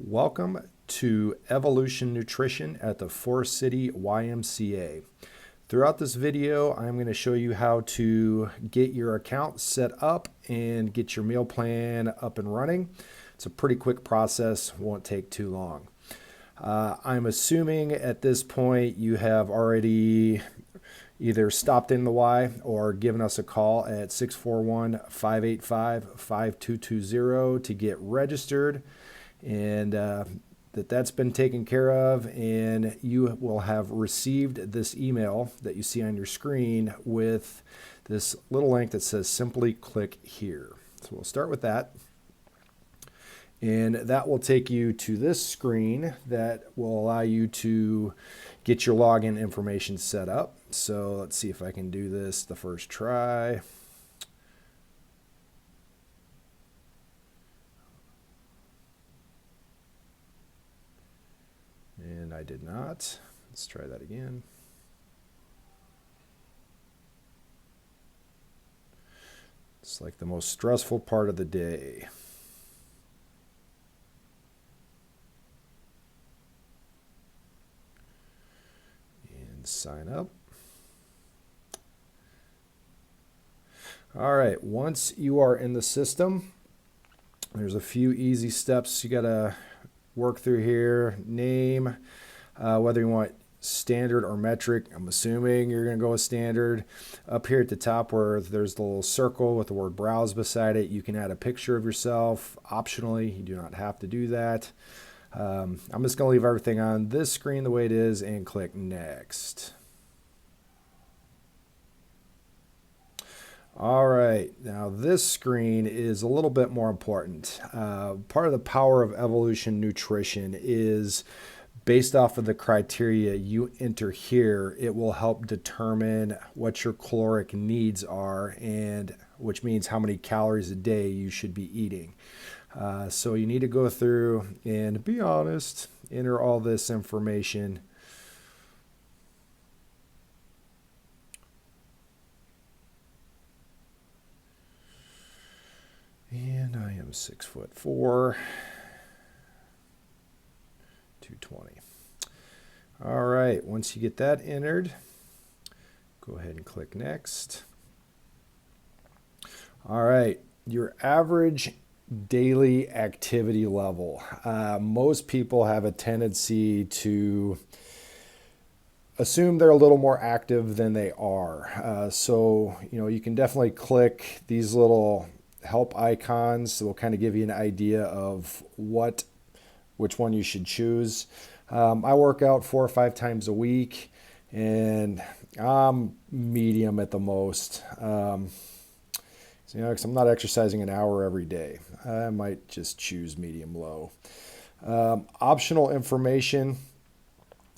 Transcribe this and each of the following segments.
Welcome to Evolution Nutrition at the Forest City YMCA. Throughout this video, I'm going to show you how to get your account set up and get your meal plan up and running. It's a pretty quick process, won't take too long. I'm assuming at this point you have already either stopped in the Y or given us a call at 641-585-5220 to get registered, and that's been taken care of, and you will have received this email that you see on your screen with this little link that says simply click here. So we'll start with that, and that will take you to this screen that will allow you to get your login information set up. So let's see if I can do this the first try. And I did not. Let's try that again. It's like the most stressful part of the day. And sign up. All right, once you are in the system, there's a few easy steps you gotta work through here. Name, whether you want standard or metric. I'm assuming you're going to go with standard. Up here at the top where there's the little circle with the word browse beside it, you can add a picture of yourself. Optionally, you do not have to do that. I'm just going to leave everything on this screen the way it is and click next. All right, now this screen is a little bit more important. Part of the power of Evolution Nutrition is based off of the criteria you enter here, it will help determine what your caloric needs are, and which means how many calories a day you should be eating. So you need to go through and be honest, enter all this information. And I am 6'4", 220. All right, once you get that entered, go ahead and click next. All right, your average daily activity level. Most people have a tendency to assume they're a little more active than they are. So, you can definitely click these little help icons that will kind of give you an idea of which one you should choose. I work out 4 or 5 times a week, and I'm medium at the most. Because I'm not exercising an hour every day. I might just choose medium low. Optional information.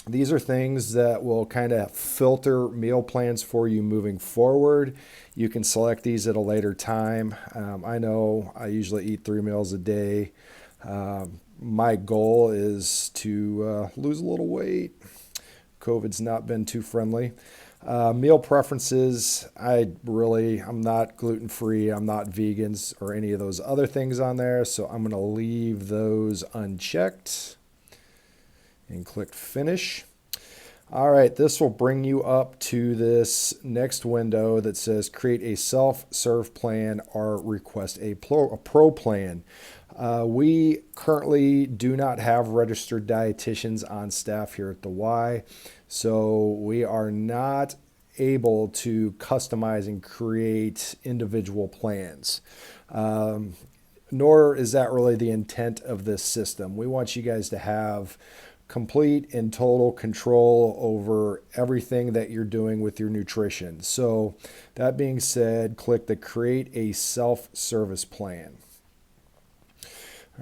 These are things that will kind of filter meal plans for you moving forward. You can select these at a later time. I know I usually eat 3 meals a day. My goal is to lose a little weight. COVID's not been too friendly. Meal preferences, I'm not gluten-free. I'm not vegans or any of those other things on there. So I'm going to leave those unchecked and click finish. All right, this will bring you up to this next window that says create a self-serve plan or request a pro plan. We currently do not have registered dietitians on staff here at the Y, so we are not able to customize and create individual plans. Nor is that really the intent of this system. We want you guys to have complete and total control over everything that you're doing with your nutrition. So that being said, click the create a self-service plan.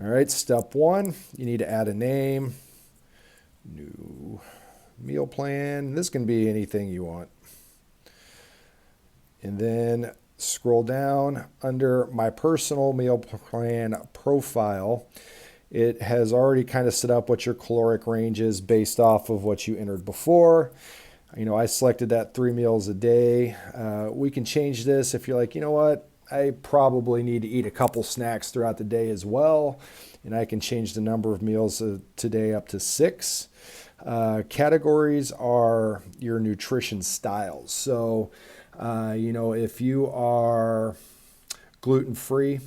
All right, step 1, you need to add a name, new meal plan. This can be anything you want. And then scroll down under my personal meal plan profile. It has already kind of set up what your caloric range is based off of what you entered before. I selected that 3 meals a day. We can change this if you're like, you know what, I probably need to eat a couple snacks throughout the day as well. And I can change the number of meals today up to 6. Categories are your nutrition styles. So, if you are gluten free,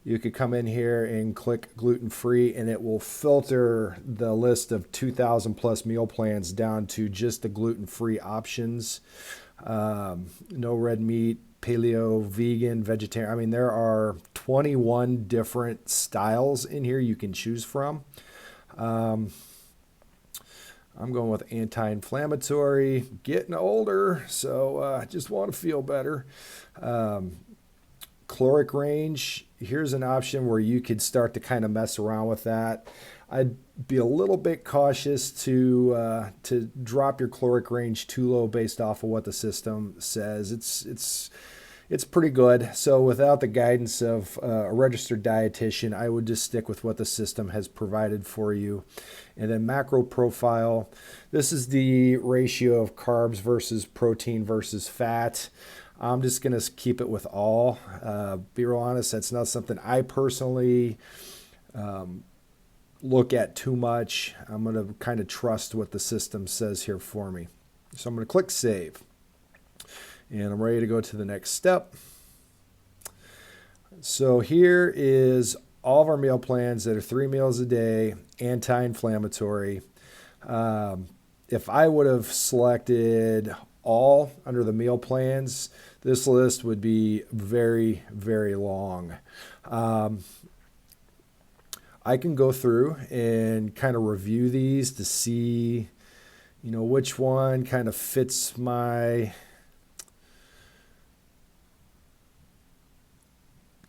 you could come in here and click gluten free, and it will filter the list of 2,000 plus meal plans down to just the gluten free options. No red meat, paleo, vegan, vegetarian. I mean, there are 21 different styles in here you can choose from. I'm going with anti-inflammatory, getting older, so I just want to feel better. Caloric range, here's an option where you could start to kind of mess around with that. I'd be a little bit cautious to drop your caloric range too low based off of what the system says. It's pretty good. So without the guidance of a registered dietitian, I would just stick with what the system has provided for you. And then macro profile, this is the ratio of carbs versus protein versus fat. I'm just going to keep it with all. Be real honest, that's not something I personally look at too much. I'm going to kind of trust what the system says here for me. So I'm going to click save. And I'm ready to go to the next step. So here is all of our meal plans that are 3 meals a day, anti-inflammatory. If I would have selected all under the meal plans, this list would be very, very long. I can go through and kind of review these to see, which one kind of fits my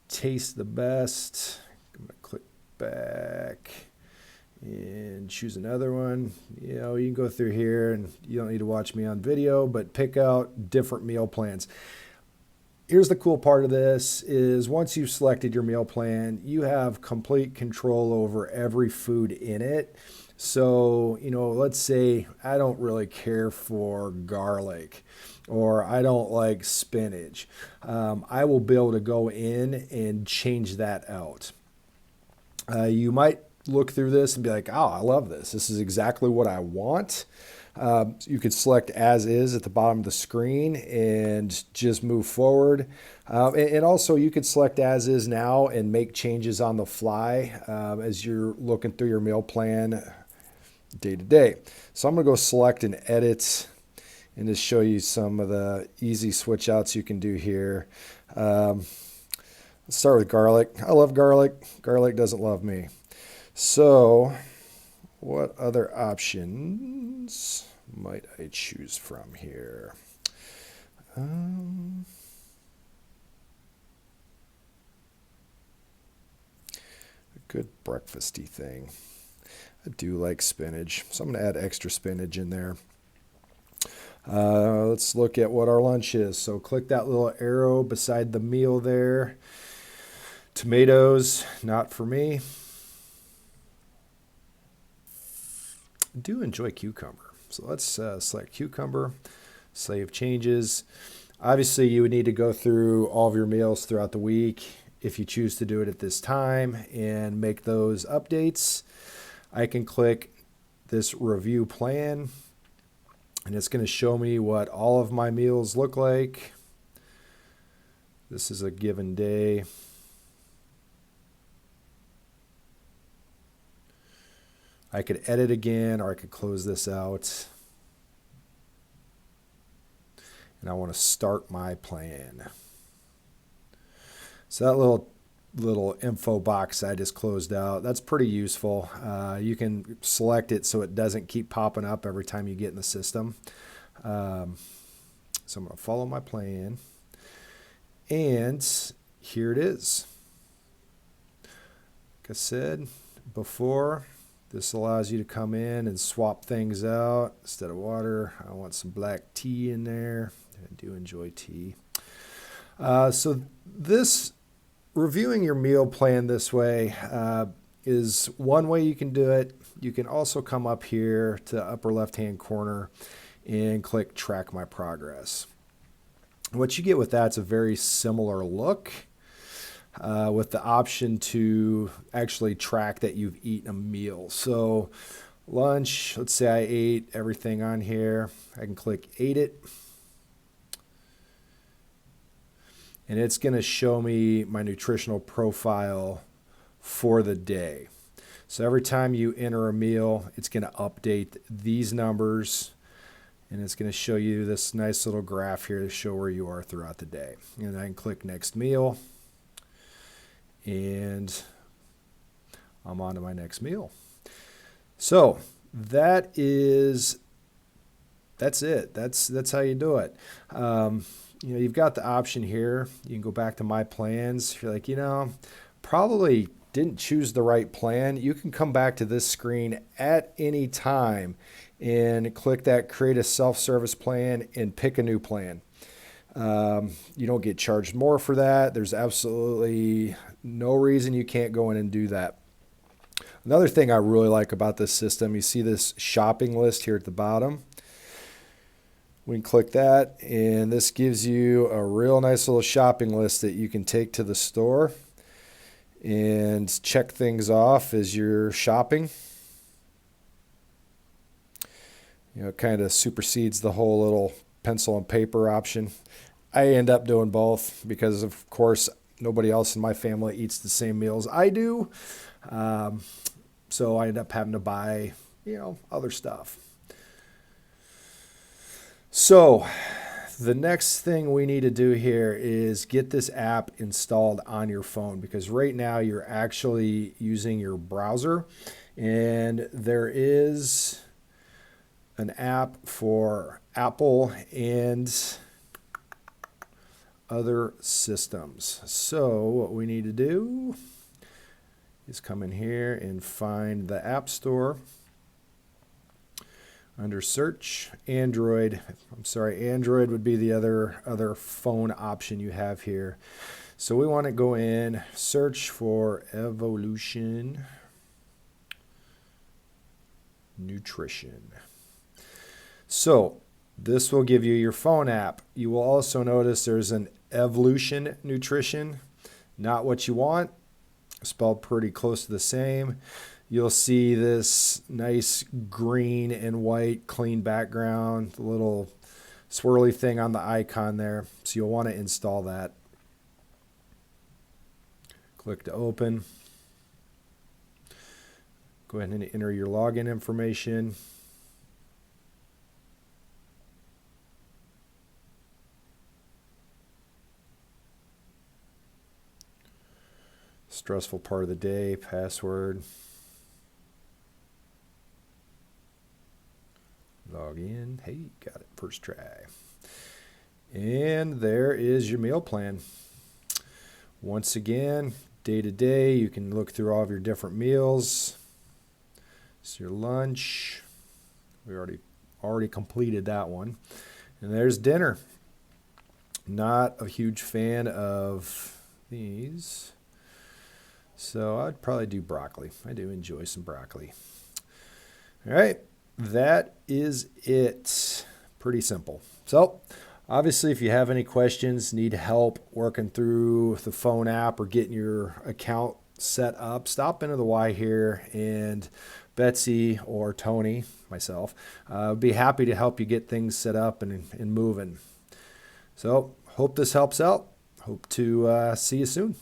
taste the best. I'm going to click back and choose another one. You can go through here and you don't need to watch me on video, but pick out different meal plans. Here's the cool part of this is once you've selected your meal plan, you have complete control over every food in it. So, let's say I don't really care for garlic or I don't like spinach. I will be able to go in and change that out. You might look through this and be like, oh, I love this. This is exactly what I want. You could select as is at the bottom of the screen and just move forward. And also you could select as is now and make changes on the fly as you're looking through your meal plan day to day. So I'm going to go select and edit and just show you some of the easy switch outs you can do here. Let's start with garlic. I love garlic. Garlic doesn't love me. So what other options might I choose from here? A good breakfasty thing. I do like spinach, so I'm going to add extra spinach in there. Let's look at what our lunch is. So click that little arrow beside the meal there. Tomatoes, not for me. I do enjoy cucumber. So let's select cucumber, save changes. Obviously, you would need to go through all of your meals throughout the week if you choose to do it at this time and make those updates. I can click this review plan and it's going to show me what all of my meals look like. This is a given day. I could edit again, or I could close this out. And I want to start my plan. So that little info box I just closed out, that's pretty useful. You can select it so it doesn't keep popping up every time you get in the system. So I'm going to follow my plan. And here it is. Like I said before, this allows you to come in and swap things out. Instead of water, I want some black tea in there. I do enjoy tea. So this reviewing your meal plan this way is one way you can do it. You can also come up here to the upper left-hand corner and click track my progress. What you get with that's a very similar look with the option to actually track that you've eaten a meal. So lunch, let's say I ate everything on here. I can click ate it. And it's going to show me my nutritional profile for the day. So every time you enter a meal, it's going to update these numbers, and it's going to show you this nice little graph here to show where you are throughout the day. And I can click next meal, and I'm on to my next meal. So that's it. That's how you do it. You've got the option here. You can go back to my plans. If you're like, probably didn't choose the right plan, you can come back to this screen at any time and click that create a self-service plan and pick a new plan. You don't get charged more for that. There's absolutely no reason you can't go in and do that. Another thing I really like about this system, you see this shopping list here at the bottom. We can click that, and this gives you a real nice little shopping list that you can take to the store and check things off as you're shopping. It kind of supersedes the whole little pencil and paper option. I end up doing both because, of course, nobody else in my family eats the same meals I do. So I end up having to buy, other stuff. So the next thing we need to do here is get this app installed on your phone, because right now you're actually using your browser, and there is an app for Apple and other systems. So what we need to do is come in here and find the App Store. Under search, Android would be the other phone option you have here. So we want to go in, search for Evolution Nutrition. So this will give you your phone app. You will also notice there's an Evolution Nutrition, not what you want, spelled pretty close to the same. You'll see this nice green and white clean background, the little swirly thing on the icon there. So you'll want to install that. Click to open. Go ahead and enter your login information. Stressful part of the day, password. Log in. Hey, got it. First try. And there is your meal plan. Once again, day to day, you can look through all of your different meals. It's your lunch. We already completed that one. And there's dinner. Not a huge fan of these, so I'd probably do broccoli. I do enjoy some broccoli. All right. That is it. Pretty simple. So obviously, if you have any questions, need help working through the phone app or getting your account set up, stop into the Y here, and Betsy or Tony, myself, would be happy to help you get things set up and moving. So hope this helps out. Hope to see you soon.